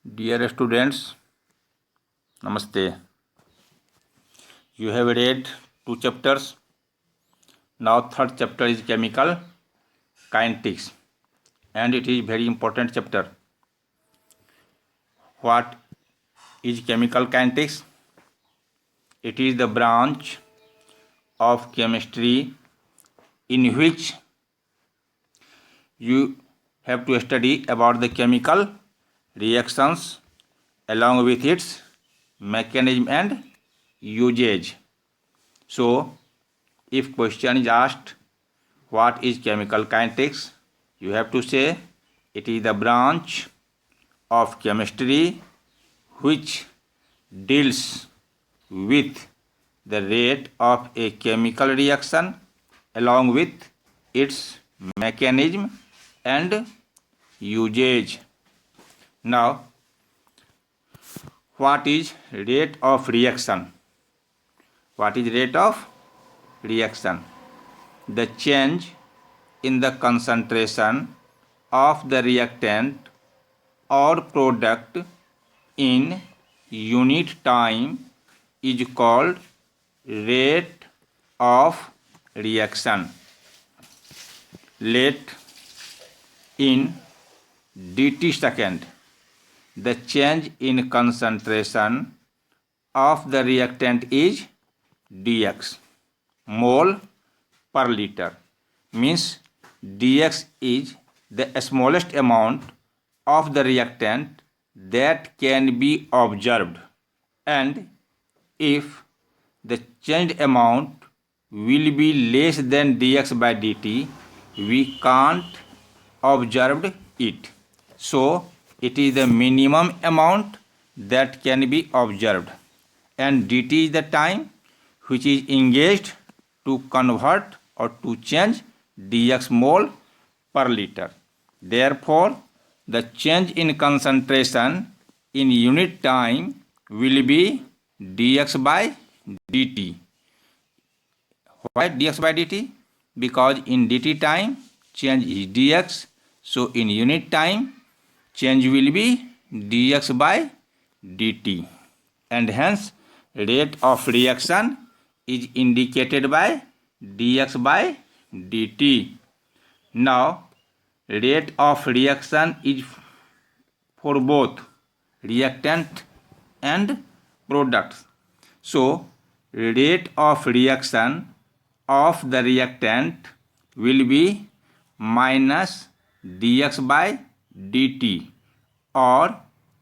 Dear students, Namaste. You have read 2 chapters. Now third chapter is chemical kinetics, and it is very important chapter. What is chemical kinetics? It is the branch of chemistry in which you have to study about the chemical reactions along with its mechanism and usage. So, if question is asked, what is chemical kinetics? You have to say it is the branch of chemistry which deals with the rate of a chemical reaction along with its mechanism and usage. Now, what is rate of reaction? What is rate of reaction? The change in the concentration of the reactant or product in unit time is called rate of reaction. Let in dt second the change in concentration of the reactant is dx mole per liter, means dx is the smallest amount of the reactant that can be observed, and if the changed amount will be less than dx by dt, we can't observe it. So it is the minimum amount that can be observed, and dt is the time which is engaged to convert or to change dx mole per liter. Therefore, the change in concentration in unit time will be dx by dt. Why dx by dt? Because in dt time change is dx, so in unit time change will be dx by dt, and hence rate of reaction is indicated by dx by dt. Now, rate of reaction is for both reactant and products. So, rate of reaction of the reactant will be minus dx by dt, or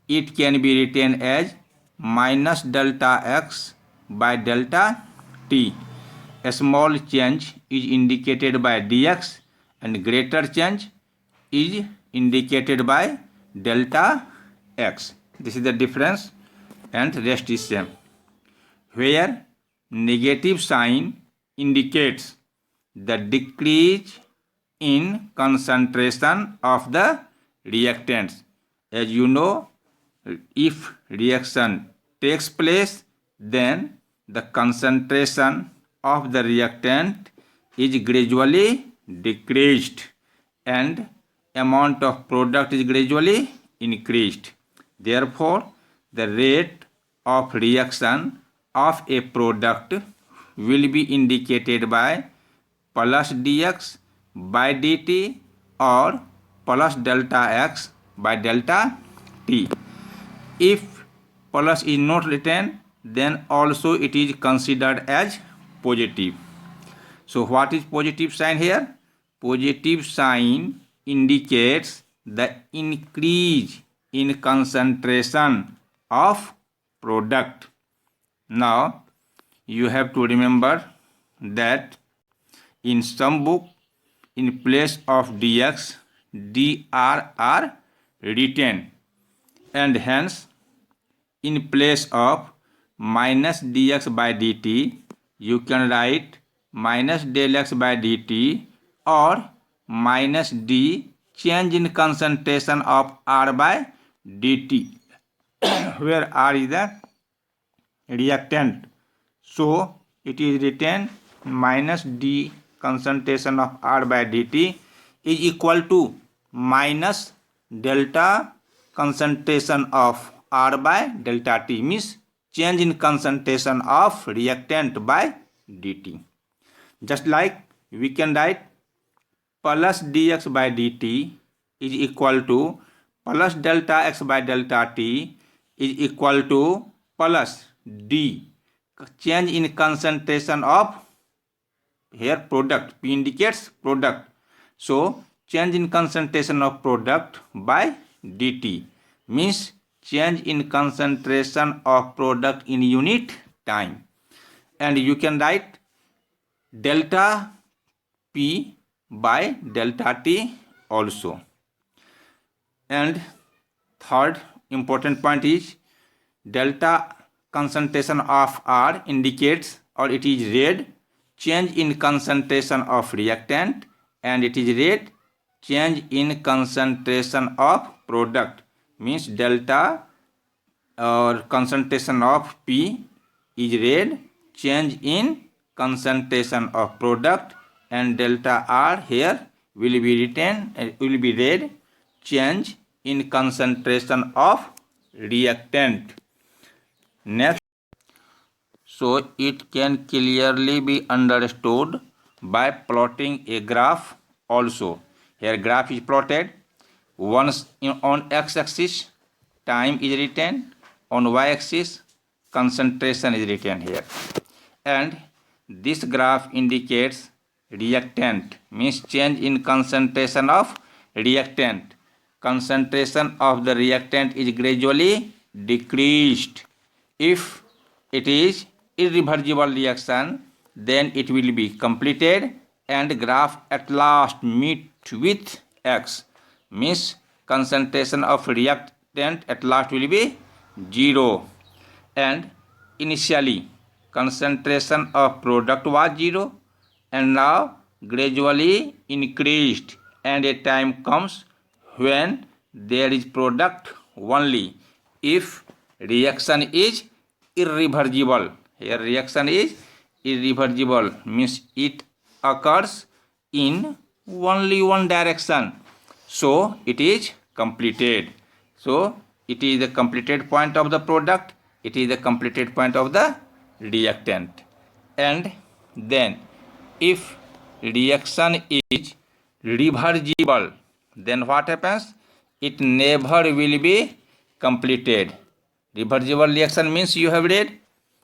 it can be written as minus delta x by delta t. A small change is indicated by dx and greater change is indicated by delta x. This is the difference, and rest is same. Where negative sign indicates the decrease in concentration of the reactants. As you know, if reaction takes place, then the concentration of the reactant is gradually decreased and amount of product is gradually increased. Therefore, the rate of reaction of a product will be indicated by plus dx by dt or plus delta x by delta t. If plus is not written, then also it is considered as positive. So what is positive sign here? Positive sign indicates the increase in concentration of product. Now, you have to remember that in some book, in place of dx, dr are written, and hence in place of minus dx by dt, you can write minus del x by dt or minus d change in concentration of r by dt, where r is the reactant. So it is written minus d concentration of r by dt is equal to minus delta concentration of R by delta T, means change in concentration of reactant by dt. Just like we can write plus dx by dt is equal to plus delta x by delta t is equal to plus d, change in concentration of, here product, P indicates product, so change in concentration of product by dt means change in concentration of product in unit time. And you can write delta P by delta T also. And third important point is delta concentration of R indicates, or it is red, change in concentration of reactant, and it is red, change in concentration of product, means delta or concentration of P is red, change in concentration of product, and delta R here will be written, will be red, change in concentration of reactant. Next, so it can clearly be understood by plotting a graph also. Here graph is plotted. Once on x-axis time is written, on y-axis concentration is written here. And this graph indicates reactant, means change in concentration of reactant. Concentration of the reactant is gradually decreased. If it is irreversible reaction, then it will be completed and graph at last meet with x, means concentration of reactant at last will be 0. And initially concentration of product was 0 and now gradually increased, and a time comes when there is product only if reaction is irreversible. Here reaction is irreversible, means it occurs in only one direction, so it is completed. So it is the completed point of the product, it is the completed point of the reactant. And then if reaction is reversible, then what happens? It never will be completed. Reversible reaction means you have read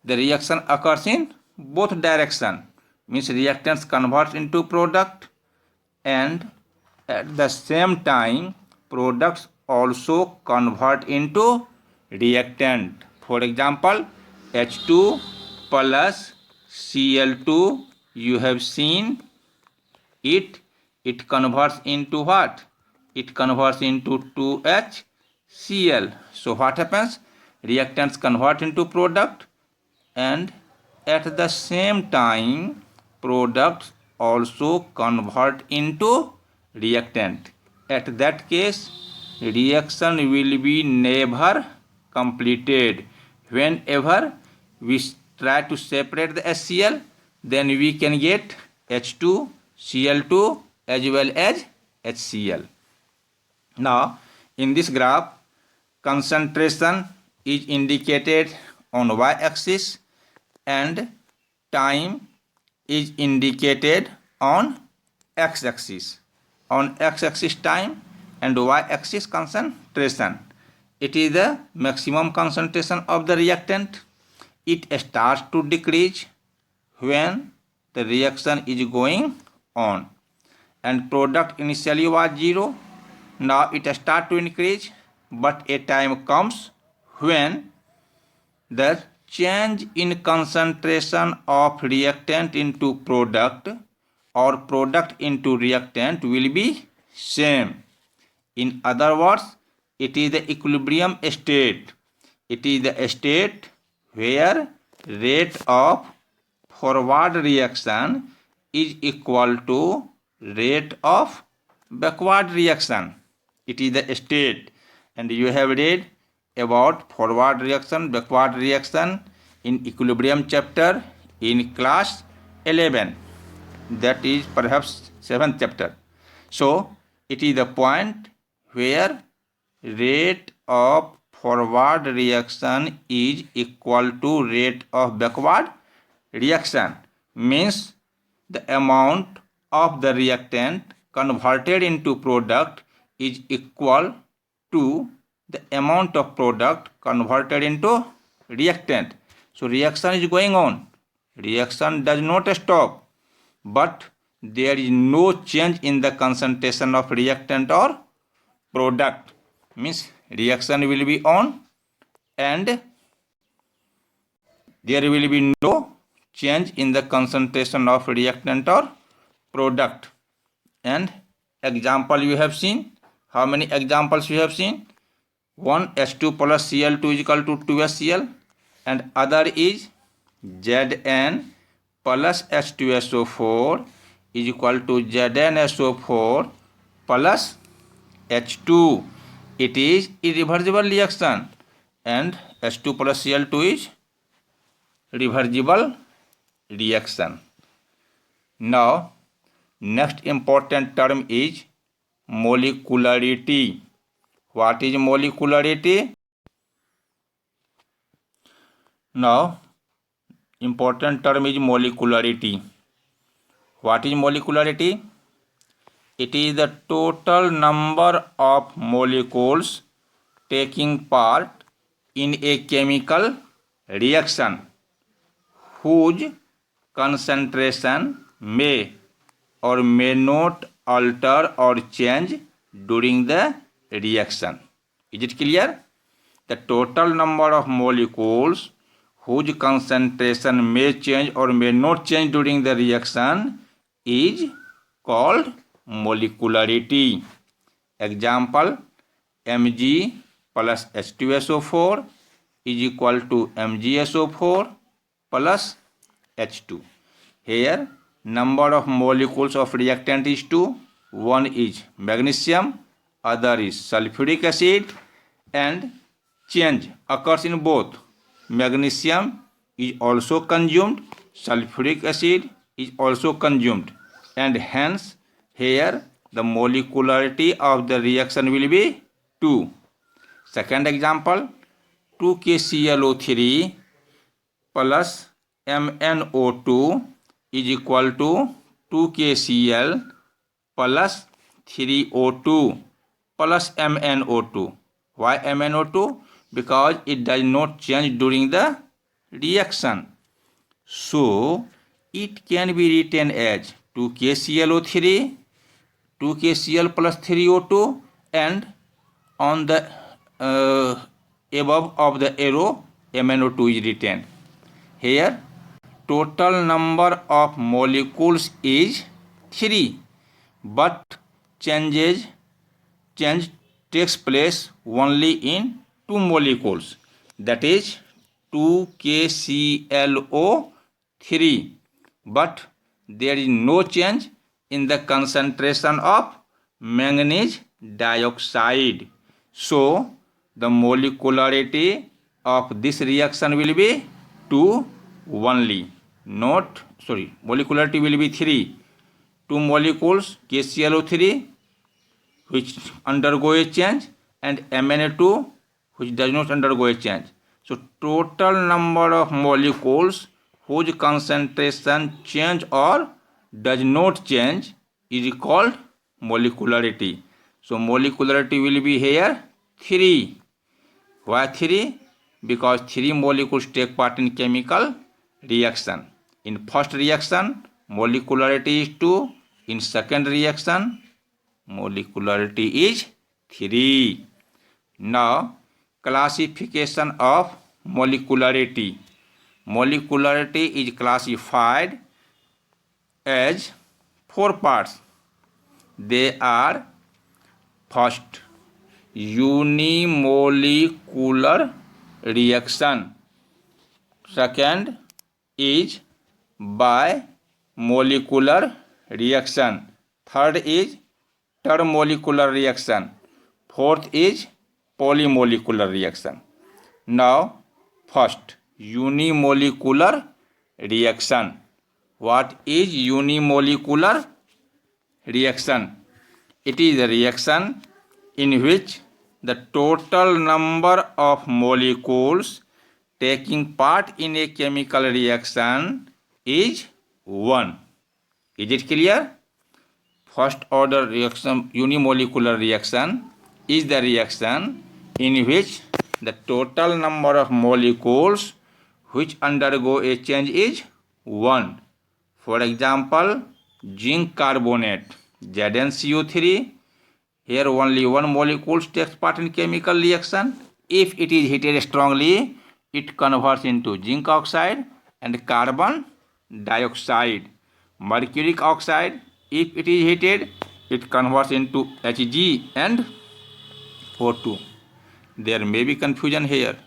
the reaction occurs in both direction, means reactants convert into product, and at the same time products also convert into reactant. For example, H2 plus Cl2, you have seen it converts into what? It converts into 2HCl. So what happens? Reactants convert into product, and at the same time products also convert into reactant. At that case reaction will be never completed. Whenever we try to separate the HCl, then we can get H2, Cl2 as well as HCl. Now in this graph concentration is indicated on y-axis and time is indicated on x-axis. On x-axis time and y-axis concentration. It is the maximum concentration of the reactant. It starts to decrease when the reaction is going on, and product initially was 0. Now it starts to increase, but a time comes when the change in concentration of reactant into product or product into reactant will be same. In other words, it is the equilibrium state. It is the state where rate of forward reaction is equal to rate of backward reaction. It is the state, and you have read about forward reaction, backward reaction in equilibrium chapter in class 11. That is perhaps 7th chapter. So it is the point where rate of forward reaction is equal to rate of backward reaction. Means the amount of the reactant converted into product is equal to the amount of product converted into reactant. So reaction is going on. Reaction does not stop, but there is no change in the concentration of reactant or product. Means reaction will be on and there will be no change in the concentration of reactant or product. And example you have seen. How many examples you have seen? One, H2 plus Cl2 is equal to 2HCl, and other is Zn plus H2SO4 is equal to ZnSO4 plus H2. It is irreversible reaction, and H2 plus Cl2 is reversible reaction. Now, next important term is molecularity. What is molecularity? Now, important term is molecularity. What is molecularity? It is the total number of molecules taking part in a chemical reaction whose concentration may or may not alter or change during the reaction. Is it clear? The total number of molecules whose concentration may change or may not change during the reaction is called molecularity. Example, Mg plus H2SO4 is equal to MgSO4 plus H2. Here number of molecules of reactant is 2. One is magnesium, other is sulfuric acid, and change occurs in both. Magnesium is also consumed, sulfuric acid is also consumed, and hence here the molecularity of the reaction will be 2. Second example, 2KClO3 plus MnO2 is equal to 2KCl plus 3O2 plus MnO2. Why MnO2? Because it does not change during the reaction. So it can be written as 2KClO3, 2KCl plus 3O2, and on the above of the arrow MnO2 is written. Here total number of molecules is 3, but change takes place only in 2 molecules, that is 2KClO3, but there is no change in the concentration of manganese dioxide. So the molecularity of this reaction will be 2 only. Molecularity will be 3. 2 molecules KClO3 which undergo a change and MnO2 which does not undergo a change. So total number of molecules whose concentration change or does not change is called molecularity. So molecularity will be here 3. Why 3? Because 3 molecules take part in chemical reaction. In first reaction, molecularity is 2. In second reaction, molecularity is 3. Now, classification of molecularity. Molecularity is classified as 4 parts. They are: first, unimolecular reaction. Second is bimolecular reaction. Third is termolecular reaction. Fourth is polymolecular reaction. Now, first, unimolecular reaction. What is unimolecular reaction? It is a reaction in which the total number of molecules taking part in a chemical reaction is 1. Is it clear? First order reaction, unimolecular reaction, is the reaction in which the total number of molecules which undergo a change is 1. For example, zinc carbonate, ZnCO3. Here only one molecule takes part in chemical reaction. If it is heated strongly, it converts into zinc oxide and carbon dioxide. Mercuric oxide, if it is heated, it converts into Hg and O2. There may be confusion here.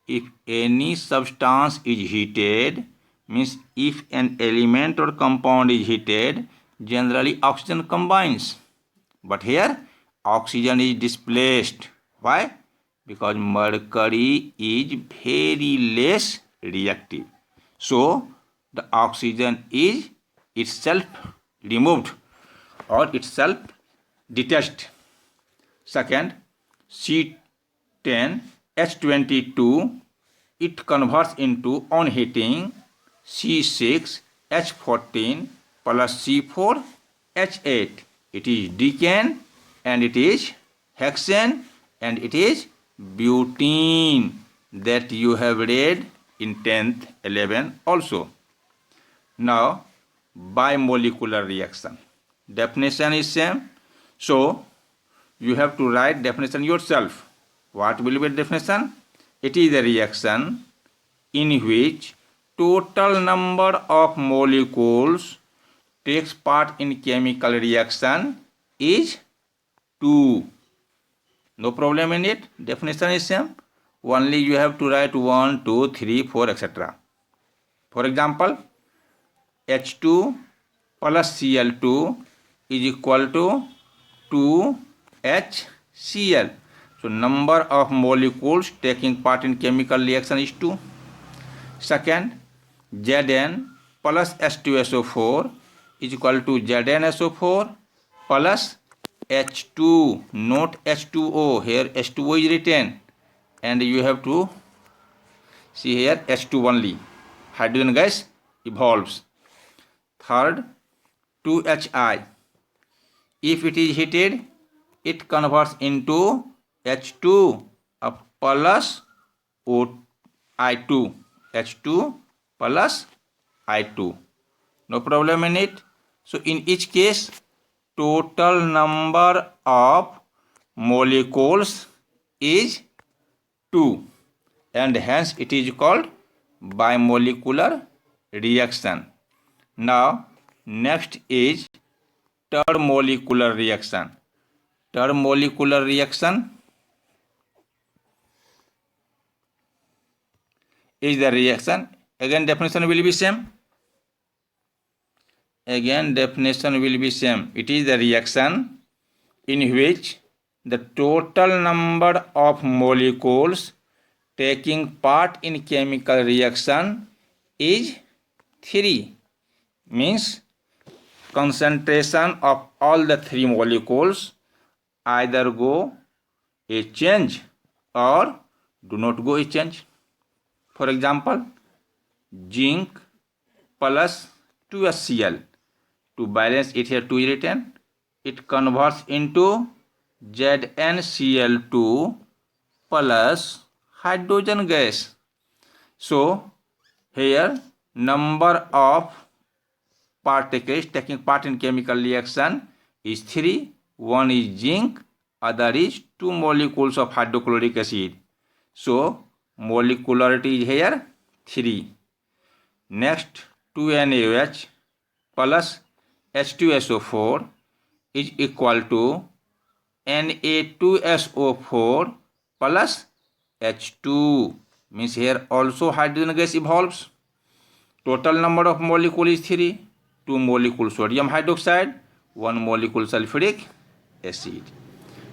If any substance is heated, means if an element or compound is heated, generally oxygen combines. But here oxygen is displaced. Why? Because mercury is very less reactive. So the oxygen is itself removed or itself detached. Second, C10H22, it converts into, on heating, C6H14 plus C4H8. It is decane and it is hexane and it is butene that you have read in 10th, 11th also. Now, bimolecular reaction. Definition is same. So, you have to write definition yourself. What will be the definition? It is a reaction in which total number of molecules takes part in chemical reaction is 2. No problem in it. Definition is same. Only you have to write 1, 2, 3, 4, etc. For example, H2 plus Cl2 is equal to 2HCl. So number of molecules taking part in chemical reaction is 2. Second, Zn plus H2SO4 is equal to ZnSO4 plus H2, not H2O. Here H2O is written and you have to see here H2 only. Hydrogen gas evolves. Third, 2HI. If it is heated, it converts into H2 plus I2. H2 plus I2. No problem in it. So in each case, total number of molecules is 2 and hence it is called bimolecular reaction. Now next is termolecular reaction. Termolecular reaction is the reaction. Again definition will be same. Again definition will be same. It is the reaction in which the total number of molecules taking part in chemical reaction is 3. Means concentration of all the 3 molecules either go a change or do not go a change. For example, zinc plus 2HCl. To balance it, here 2 is written. It converts into ZnCl2 plus hydrogen gas. So here number of particles taking part in chemical reaction is 3. One is zinc, other is 2 molecules of hydrochloric acid. So molecularity is here 3. Next, 2NaOH plus H2SO4 is equal to Na2SO4 plus H2. Means here also hydrogen gas evolves. Total number of molecules is 3. 2 molecules sodium hydroxide, 1 molecule sulfuric acid.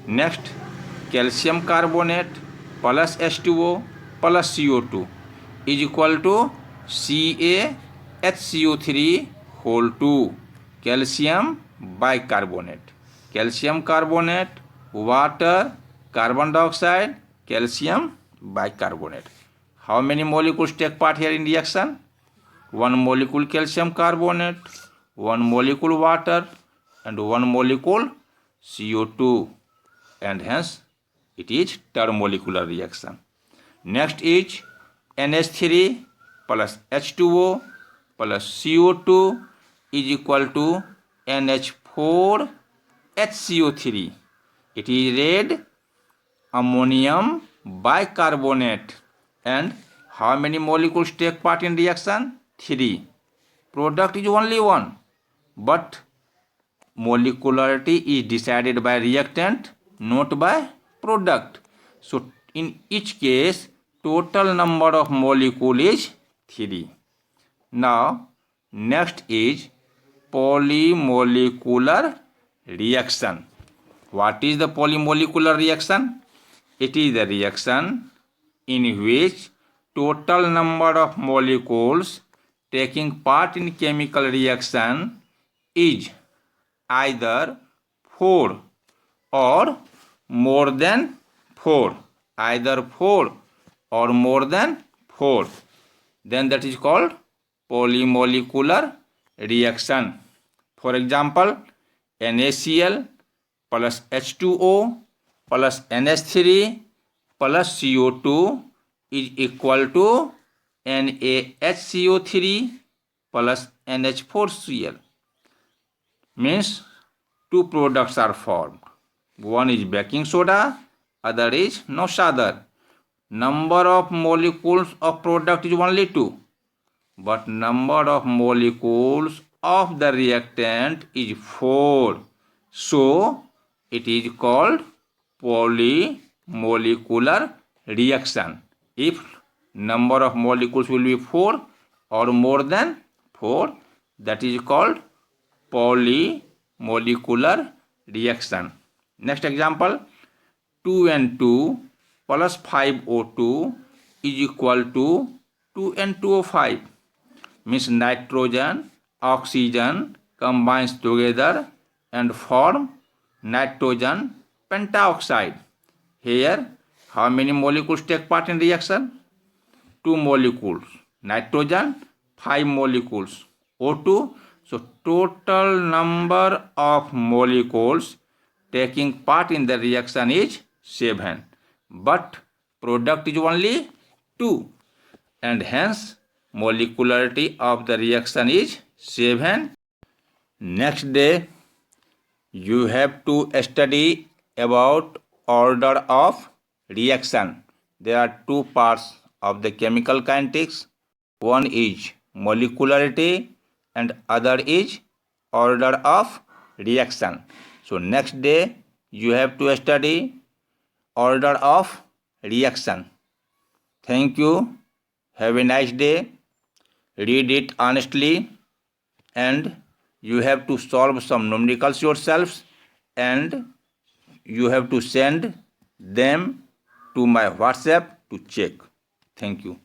Next, calcium carbonate plus H2O plus CO2 is equal to CaHCO3 whole 2. Calcium bicarbonate. Calcium carbonate, water, carbon dioxide, calcium bicarbonate. How many molecules take part here in reaction? One molecule calcium carbonate, one molecule water, and one molecule CO2, and hence it is thermomolecular reaction. Next is NH3 plus H2O plus CO2 is equal to NH4 HCO3. It is red ammonium bicarbonate. And how many molecules take part in reaction? 3. Product is only 1, but molecularity is decided by reactant, not by product. So in each case, total number of molecule is 3. Now next is polymolecular reaction. What is the polymolecular reaction? It is the reaction in which total number of molecules taking part in chemical reaction is either 4 or more than 4. Either 4 or more than 4. Then that is called polymolecular reaction. For example, NaCl plus H2O plus NH3 plus CO2 is equal to NaHCO3 plus NH4Cl. Means two products are formed. One is baking soda, other is no other. Number of molecules of product is only 2, but number of molecules of the reactant is 4. So it is called polymolecular reaction. If number of molecules will be 4 or more than 4, that is called polymolecular reaction. Next example, 2N2 plus 5O2 is equal to 2N2O5. Means nitrogen, oxygen combines together and form nitrogen pentaoxide. Here, how many molecules take part in reaction? 2 molecules. Nitrogen, 5 molecules. O2. So total number of molecules taking part in the reaction is 7. But product is only 2. And hence molecularity of the reaction is 7. Next day, you have to study about order of reaction. There are 2 parts of the chemical kinetics. One is molecularity and other is order of reaction. So next day you have to study order of reaction. Thank you. Have a nice day. Read it honestly, and you have to solve some numericals yourselves, and you have to send them to my WhatsApp to check. Thank you.